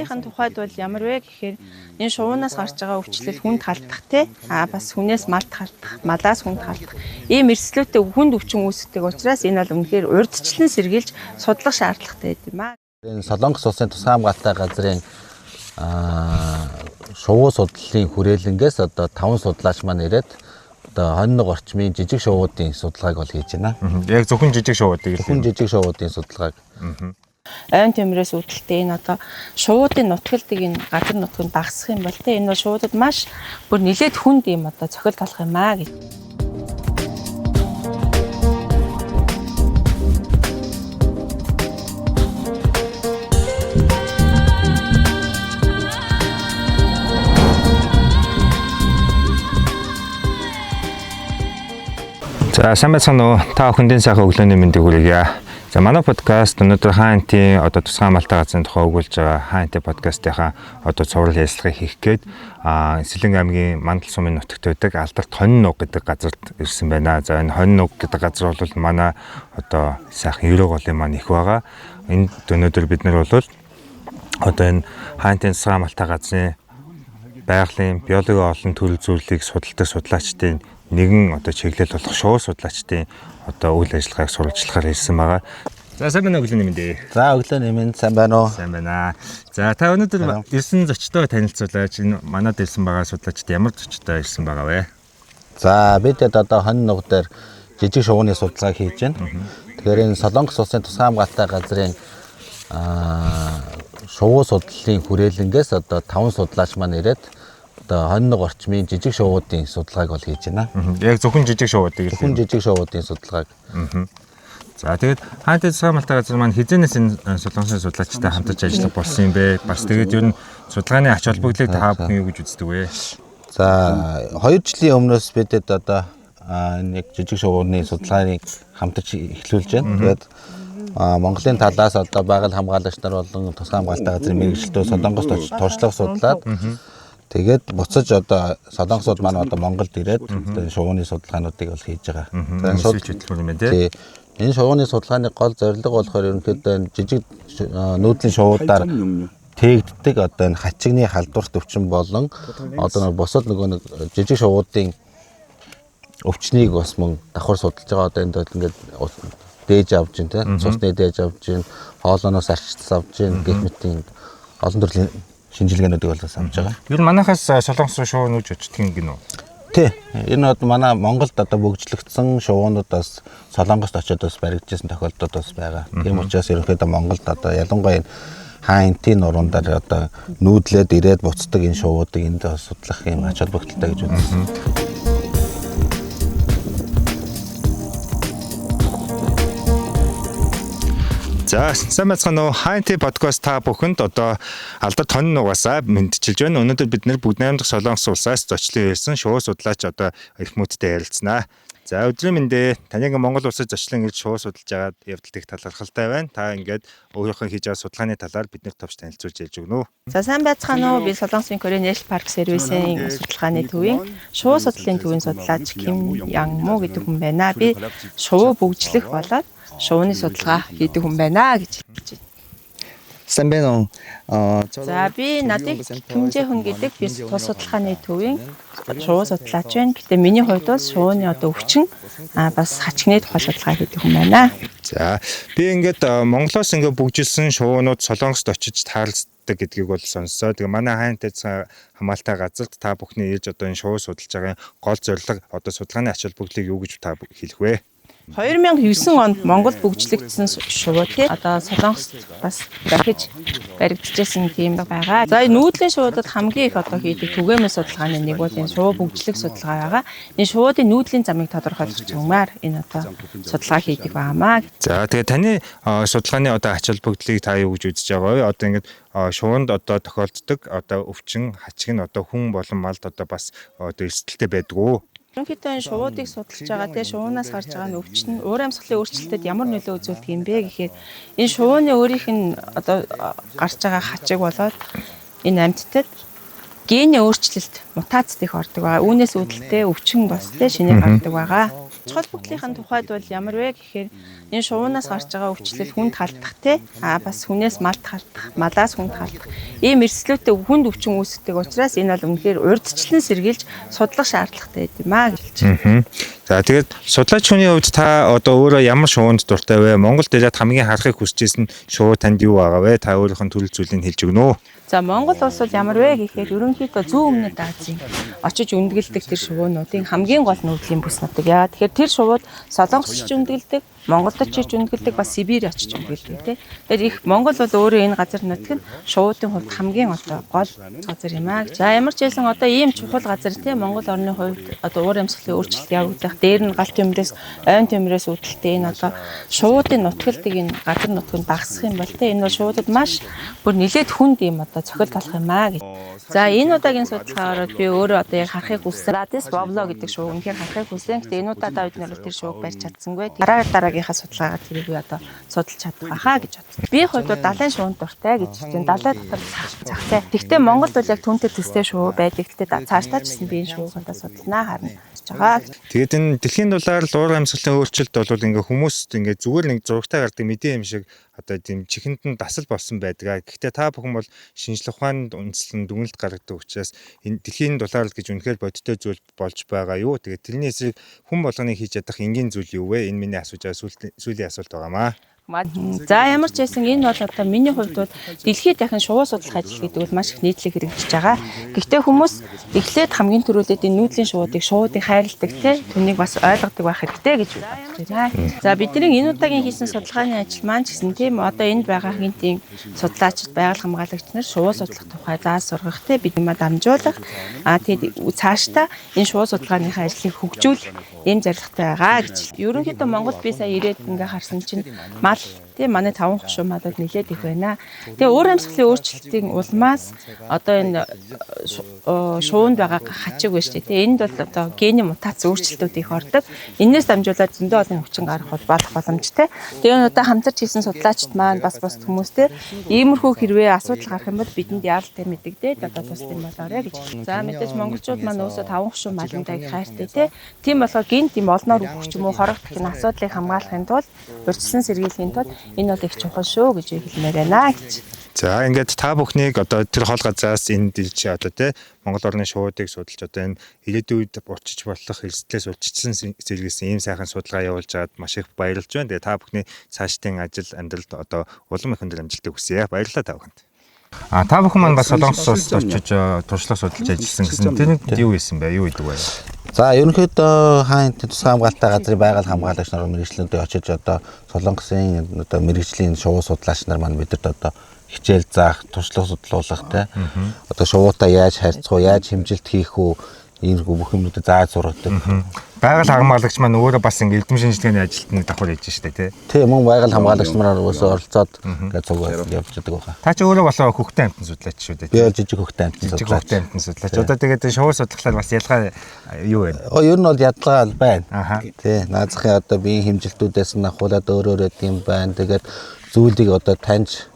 шувуудынхаа тухайд бол ямар вэ гэхээр энэ шувуунаас гарч байгаа өвчлөл хүнд халдах те бас хүнээс малд халдах, малаас хүнд халдах ийм эрсдлүүтэй хүнд өвчин үүсдэг учраас энэ бол үнэхээр урьдчилан сэргийлж судлах шаардлагатай байд юм аа. Энэ Солонгос улсын тусгай хамгаалалтай газрын шувуу судлалын хүрээлэнгээс одоо 5 судлаач маань ирээд одоо 21 орчмын жижиг шувуудын судалгааг бол хийж байна. Яг зөвхөн жижиг шувуудыг судалгааг. Ойн тэмрээс үүдэлтэй энэ одоо шувуудын нутгалдаг энэ газар нутгийг багасгах юм бол те энэ бол шуудад маш бүр нэлээд хүнд юм одоо цохилт болох юм аа гэж. За сайн байцгаана уу. Та бүхэндээ сайхан өглөөний мэндийг хүргье. За манай подкаст өнөөдөр хаантын одоо тусгай хамгаалалтай газрын тухай өгүүлж байгаа хаантын подкастынхаа одоо цуврал ярилцлагыг хийх гээд Сэлэнг аймгийн Мандал сумын нутагт байдаг Алдарт Хонин нуг гэдэг газарт ирсэн байна. За энэ Хонин нуг гэдэг газар бол манай одоо сайхан ерөө голын маань их байгаа. Энд өнөөдөр бид нар бол одоо энэ хаантын тусгай хамгаалалтай газрын байгалийн биологийн олон төрөл зүйлийг судалдаг судлаачдын нэгэн одоо чиглэл болох шувуу судлаачдын одоо үйл ажиллагааг сурвалжлахаар ирсэн байгаа. За сайн байна уу өглөөний мэндээ. За өглөөний мэнд сайн байна уу? Сайн байна. За та өнөөдөр ирсэн зочдтой танилцуулаач энэ манад ирсэн байгаа судлаачд ямар зочдтой ирсэн байгаа вэ? За бид одоо Хонин нуг дээр жижиг шувууны судалгааг хийж байна. Тэгэхээр энэ Солонгос улсын тусгай хамгаалалтай газрын шувуу судлалын хүрээлэнгээс одоо 5 судлаач маань ирээд одоо 21 орчмын жижиг шувуудын судалгааг бол хийж байна. Яг зөвхөн жижиг шувуудыг судалгааг. За тэгээд хаантын тусгай хамгаалалтай газар маань хизээнээс энэ солонгосын судлаачтай хамтарч ажиллах болсон юм бэ? Бас тэгээд ер нь судалгааны ач холбогдлыг та бүхэн юу гэж үздэг вэ? За 2 жилийн өмнөөс бидэд одоо нэг жижиг шувууны судалгааг хамтарч эхлүүлж байна. Тэгээд Монголын талаас одоо байгаль хамгаалагч нар болон тусгай хамгаалалтай газрын мэргэжилтөө Солонгост очиж туршлага судлаад тэгээд буцаж одоо солонгосууд маань одоо Монголд ирээд шувууны судалгаануудыг бол хийж байгаа. Энэ хөтөлбөр юм байна тий. Энэ шувууны судалгааны гол зорилго болохоор ерөнхийдөө энэ жижиг нүүдлийн шувуудаар тээгддэг одоо энэ хачигны халдварт өвчин болон одоо бусад нөгөө нэг жижиг шувуудын өвчнийг бас мөн давхар судалж байгаа. Одоо энд ингээд дээж авч байна тий. Цусны дээж авч байна, хоолооноос арчилсан авч байна гэх мэтийн олон төрлийн шинжилгээнүүдийг бол авч байгаа. Ер нь манайхаас солонгос руу шувуу нүүж очдөг гинөө. Тий. Энэ бол манай Монголд одоо бөгжлөгдсөн шувуунуудаас Солонгост очиод бас баригдчихсан тохиолдлууд бас байгаа. Тийм учраас ерөнхийдөө Монголд одоо ялангуяа энэ хаантын нуруундаар одоо нүүдлээд ирээд буцдаг энэ шувуудыг энд судлах юм ач холбогдолтой гэж үзсэн. За сайн байцгаана уу. Хаантын подкаст та бүхэнд одоо Алдарт Хонин нугасаа мэдчилж байна. Өнөөдөр бид нэр бүгд найрамдах Солонгос улсаас зочлон ирсэн шувуу судлаач одоо их мөдтэй ярилцсанаа. За өдрийн мэндэ таныг Монгол улсад зочлон ирж шувуу судалж байгаад явдал их талархалтай байна. Та ингээд өөрийнхөө хийж байгаа судалгааны талаар биднэрт товч танилцуулж ярьж өгнө үү? За сайн байцгаана уу. Би Солонгосын Korean National Park Service-ийн судалгааны төвийн шувуу судлалын төвийн судлаач Ким Ян Мо гэдэг хүн байна. Би шувуу бөгжлөх болоод шувууны судалгаа хийдэг хүн байна гэж хэлж байна. Сайн байна уу? За би надыг Кимжэ хүн гэдэг би тус судалгааны төвийн шувуу судлаач байна. Гэтэ миний хувьд бол шувууны одоо өвчин бас хачигны тухай судалгаа хийдэг хүн байна. За би ингээд Монголоос ингээд бүгжилсэн шувуунууд Солонгост очиж тааралцдаг гэдгийг бол сонссоо. Тэгээ манай хаантын хамгаалалтай газарт та бүхний ирж одоо энэ шувуу судалж байгаа гол зорилго одоо судалгааны ач холбогдлыг юу гэж та хэлэх вэ? 2009 онд Монгол бүгжлэгдсэн шувуу тий одоо Солонгост бас дахиж баригдчихсэн тийм байгаа. За нүүдлийн шуудад хамгийн их одоо хийдэг түгээмэл судалгааны нэг бол энэ шувуу бүгжлэг судалгаа байгаа. Энэ шуудын нүүдлийн замыг тодорхойлох юмар энэ одоо судалгаа хийдэг байнамаа. За тэгээ таны судалгааны одоо ач холбогдлыг та юу гэж үзэж байгаа вэ? Одоо ингээд шувуунд одоо тохиолддог одоо өвчин хачиг нь одоо хүн болон малд одоо бас одоо эрсдэлтэй байдаг уу? Ерөнхийдөө энэ шувуудыг судалж байгаа тийм шувуунаас гарч байгаа өвчин нь уур амьсгалын өөрчлөлтөд ямар нөлөө үзүүлдэг юм бэ гэхээр энэ шувууны өөрийнх нь одоо гарч байгаа хачиг болоод энэ амьтдад гений өөрчлөлт мутац дэх ордог байгаа. Үүнээс үүдэлтэй өвчин бас тийм шинээр гардаг байгаа. чухал бүхлийнхэн тухайд бол ямар вэ гэхээр энэ шувуунаас гарч байгаа өвчлөл хүнд халдах те бас хүнээс малд халдах, малаас хүнд халдах ийм эрсдлүүтэй хүнд өвчин үүсдэг учраас энэ бол үнэхээр урьдчилан сэргийлж судлах шаардлагатай гэдэг юм аа гэж. За тэгээд судлаач хүний хувьд та одоо өөрөө ямар шувуунд дуртай вэ? Монголд ирээд хамгийн харахыг хүсэжсэн шувуу танд юу байгаа вэ? Та өөрийнх нь төрөл зүйлийг хэлж өгнө үү? За Монгол улс бол ямар вэ гэхээр ерөнхийдөө зүүн өмнөд Азийн очиж үндэгэлдэг тэр шувуунуудын хамгийн гол нүүдлийн бүс нутаг. Яа тэгэхээр тэр шувууд Солонгосч үндэгэлдэг, Монголд очиж үндэгэлдэг, бас Сибирь очиж үндэгэлдэг тий. Тэгэхээр их Монгол бол өөрөө энэ газар нутаг нь шувуудын хувьд хамгийн одоо гол газар юм аа. За ямар ч хэлсэн одоо ийм чухал газар тий Монгол орны хувьд одоо уур амьсгалын өөрчлөлт явагдах, дээр нь гал төмрөөс, ойн төмрөөс үүдэлтэй энэ одоо шувуудын нутгалдаг энэ газар нутгийг багасгах юм бол тий энэ бол шуудад маш бүр нэлээд хүнд юм одоо цохил болох юм аа гэж. За энэ удаагийн судалгаагаар би өөрөө одоо яг харахыг хүссэн. Радис Бовло гэдэг шувуу үнэхээр харахыг хүссэн. Гэтэ энэ удаадаа бид нэр тэр шувууг барьж чадсангүй. Дараагийнхаа судалгаагаар тэрийг би одоо судалж чадах байхаа гэж бодсон. Би хувьд бол далайн шувуунд дуртай гэж чинь далай дотор цагтай. Гэхдээ Монголд бол яг түүнтэй төстэй шувуу байдаг. Гэтэ цаашдаа ч гэсэн би энэ шувууг одоо судалнаа харна гэж байгаа. Тэгээд энэ дэлхийн дулаар уур амьсгалын өөрчлөлт бол ингээ хүмүүст ингээ зүгээр нэг зурагтай гардаг мэдээ юм шиг одоо тийм чихэнд нь дасал болсон байдаг. Гэхдээ та бүхэн бол шинжлэх ухаанд үндэслэн дүгнэлт гаргадаг учраас энэ дэлхийн дулаар гэж үнэхээр бодиттой зүйл болж байгаа юу? Тэгээд тэрний эсрэг хүн болгоныг хийж ядах энгийн зүйл юу вэ? Энэ миний асууж байгаа сүүлийн асуулт байгаамаа. За ямар ч байсан энэ бол одоо миний хувьд бол дэлхийд дахин шувуу судлах ажил гэдэг бол маш их нийтлэг хэрэгжиж байгаа. Гэхдээ хүмүүс эхлээд хамгийн түрүүлээд энэ нүүдлийн шуудыг хайрладаг те түүнийг бас ойлгодог байх хэрэгтэй гэж байна. За бидний энэ удаагийн хийсэн судалгааны ажил маань ч гэсэн тийм одоо энд байгаа хинтийн судлаачид байгаль хамгаалагч нар шувуу судлах тухай зааж сургах те бид юмаа дамжуулах тэгээд цаашдаа энэ шувуу судалгааныхаа ажлыг хөгжүүлэх ийм зорилготой байгаа гэж. Ерөнхийдөө Монголд би сая ирээд ингээ харсан чинь тийм манай 5 хошуу малууд нэлээд их байна. Тэгээ уур амьсгалын өөрчлөлтийн улмаас одоо энэ шуунд байгаа хачиг байна шүү дээ. Энд бол одоо генийн мутац өөрчлөлтүүд их ордог. Энээс дамжуулаад зөндөө олон хүчин гарах болох боломжтой. Тэгээ одоо хамтарч хийсэн судлаачид маань бас хүмүүстэй иймэрхүү хэрвээ асуудал гарах юм бол бидэнд яаралтай мэдэгдээд одоо тус юм болоорой гэж. За мэдээж монголчууд маань өөсөө 5 хошуу малындаг хайртай тийм болохоор гент юм олноор өгөх ч юм уу хорогдох энэ асуудлыг хамгаалахын тулд урьдчилан сэргийлэхийн тулд энэ бол их чухал шүү гэж хэлмээр байна гэж. За ингээд та бүхнийг одоо тэр хол газраас энэ дэлж одоо тий Монгол орны шуудыг судалж одоо энэ ирээдүйд урчиж болох эрсдлээс урьдчилан сэргийлсэн ийм сайхан судалгаа явуулж байгаад маш их баярлж байна. Тэгээ та бүхний цаашдын ажил амьдралд одоо улам их өндөр амжилтыг хүсье. Баярлалаа та бүхэнд. Та бүхэн маань бас Солонгос улсад очиж туршлага судалж ажилласан гэсэн. Тэр нь юу хийсэн бэ? Юу хийдэг вэ? За ерөнхийдөө хаан тусгай хамгаалалттай газрын байгаль хамгаалагч нар мэргэжлүүдээ очиж одоо Солонгосын одоо мэргэжлийн шувуу судлаач нар маань бидэд одоо хичээл заах, туршлага судлуулах те одоо шувуутай яаж харьцах уу, яаж хэмжилт хийх үү иймэрхүү бүх юмнуудыг зааж сургадаг. Байгаль хамгаалагч маань өөрөө бас ингэ эрдэм шинжилгээний ажилд нэг давхар хийж штэ тий. Тийм мөн байгаль хамгаалагч нар оролцоод ингээд цуг явж байгаа байна. Та ч өөрөө болоо хөхтэй амтан судлаач шүү дээ. Би жижиг хөхтэй амтан судлаач. Жижиг хөхтэй амтан судлаач. Одоо тэгээд шувуу судлахлаар бас ялгаа юу вэ? Ер нь бол ялгаа байна. Тий. Наазахын одоо биеийн хэмжилтүүдээс нь ахуулаад өөр тийм байна. Тэгээд зүйлийг одоо таньж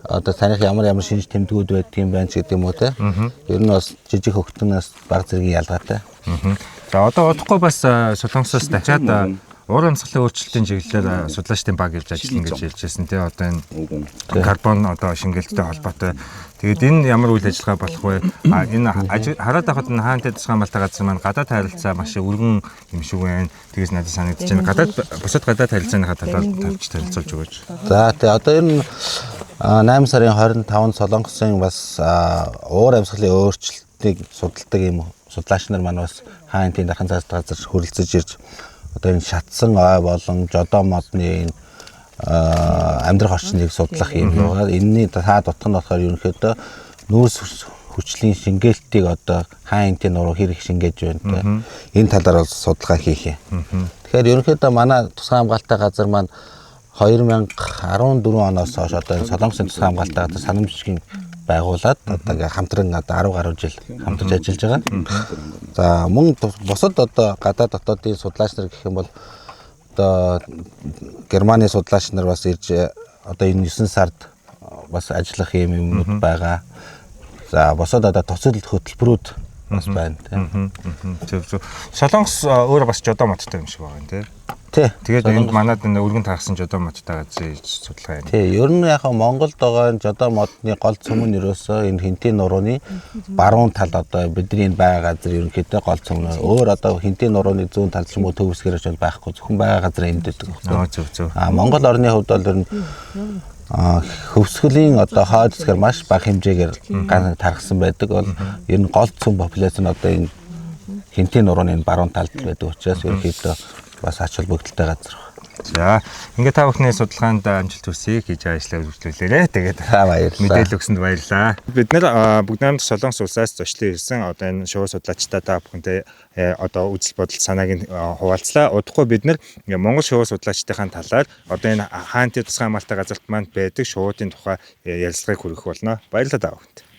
одоо таних ямар шинж тэмдгүүд байдгийм байна ч гэдэг юм уу те. Ер нь бас жижиг хөхтнөөс баг зэргийн ялгаатай. За одоо удахгүй бас Солонгосоос дахиад уур амьсгалын өөрчлөлтийн чиглэлээр судлаачдын баг явж ажиллана гэж хэлжсэн тий. Одоо энэ карбон одоо шингээлттэй холбоотой. Тэгээд энэ ямар үйл ажиллагаа болох вэ? Энэ хараад байхад энэ хаантай тусгай хамгаалалттай газар маань гадаад харилцаа маш өргөн юм шиг байна. Тэгээс надад санагдаж байна. Бусад гадаад харилцааныхаа талаар тавьж танилцуулж өгөөч. За тий одоо энэ 8 сарын 25-нд Солонгосын бас уур амьсгалын өөрчлөлтийг судалдаг юм судлаач нар маань бас хаан тийм дахин газар хөрөлцөж ирж одоо энэ шатсан ой болон жодоо модны энэ амьдрах орчныг судлах юм байгаа. Энэний та дутх нь болохоор ерөнхийдөө нүүрс хүчлийн шингээлтийг одоо хаан тийм нуруу хэрэг шингээж байна. Энэ талаар бол судалгаа хийх юм. Тэгэхээр ерөнхийдөө манай тусгай хамгаалалттай газар маань 2014 оноос хойш одоо энэ Солонгосын тусгай хамгаалалттай газар санамжлагын байгуулад одоо хамтран 10 гаруй жил хамтарч ажиллаж байгаа. За мөн бусад одоо гадаад дотоодын судлаач нар гэх юм бол одоо Германы судлаач нар бас ирж одоо энэ 9 сард бас ажиллах юм юмнууд байгаа. За бусад одоо төсөл хөтөлбөрүүд бас байна тийм. Зөв. Солонгос өөрөө бас жодоо модтой юм шиг байгаа юм тий. Тий. Тэгээд энд манад энэ өргөн тархсан жодоо модтой газрыг судалгаа юм. Тий, ер нь яг Монголд байгаа жодоо модны гол цөм нь ерөөсөө энэ хинтийн нурууны баруун тал одоо бидний энэ байгаа газар ерөнхийдөө гол цөм нь. Өөр одоо хинтийн нурууны зүүн тал ч юм уу төвсгэрэж бол байхгүй зөвхөн байгаа газар энддэг байна. Зөв. Монгол орны хувьд бол ер нь хөвсгөлийн одоо хойд хэсгээр маш бага хэмжээгээр тархсан байдаг бол ер нь гол цөм популяц нь одоо энэ хинтийн нурууны энэ баруун талд байдаг учраас ерөнхийдөө бас ач холбогдолтой газар. За, ингээд та бүхний судалгаанд амжилт хүсье гэж ажлаа үргэлжлүүлээрэ. Тэгээд баярлалаа. Мэдээлэл өгсөнд баярлалаа. Бид нэр бүгд намд Солонгос улсаас зочлон ирсэн одоо энэ шувуу судлаачтай та бүхэнтэй одоо үзэл бодол санааг нь хуваалцлаа. Удахгүй бид нэр Монгол шувуу судлаачдын талаар одоо энэ хаантын тусгай хамгаалалттай газарт манд байдаг шувуудын тухай ярилцлагыг хүргэх болно. Баярлалаа та бүхэнд.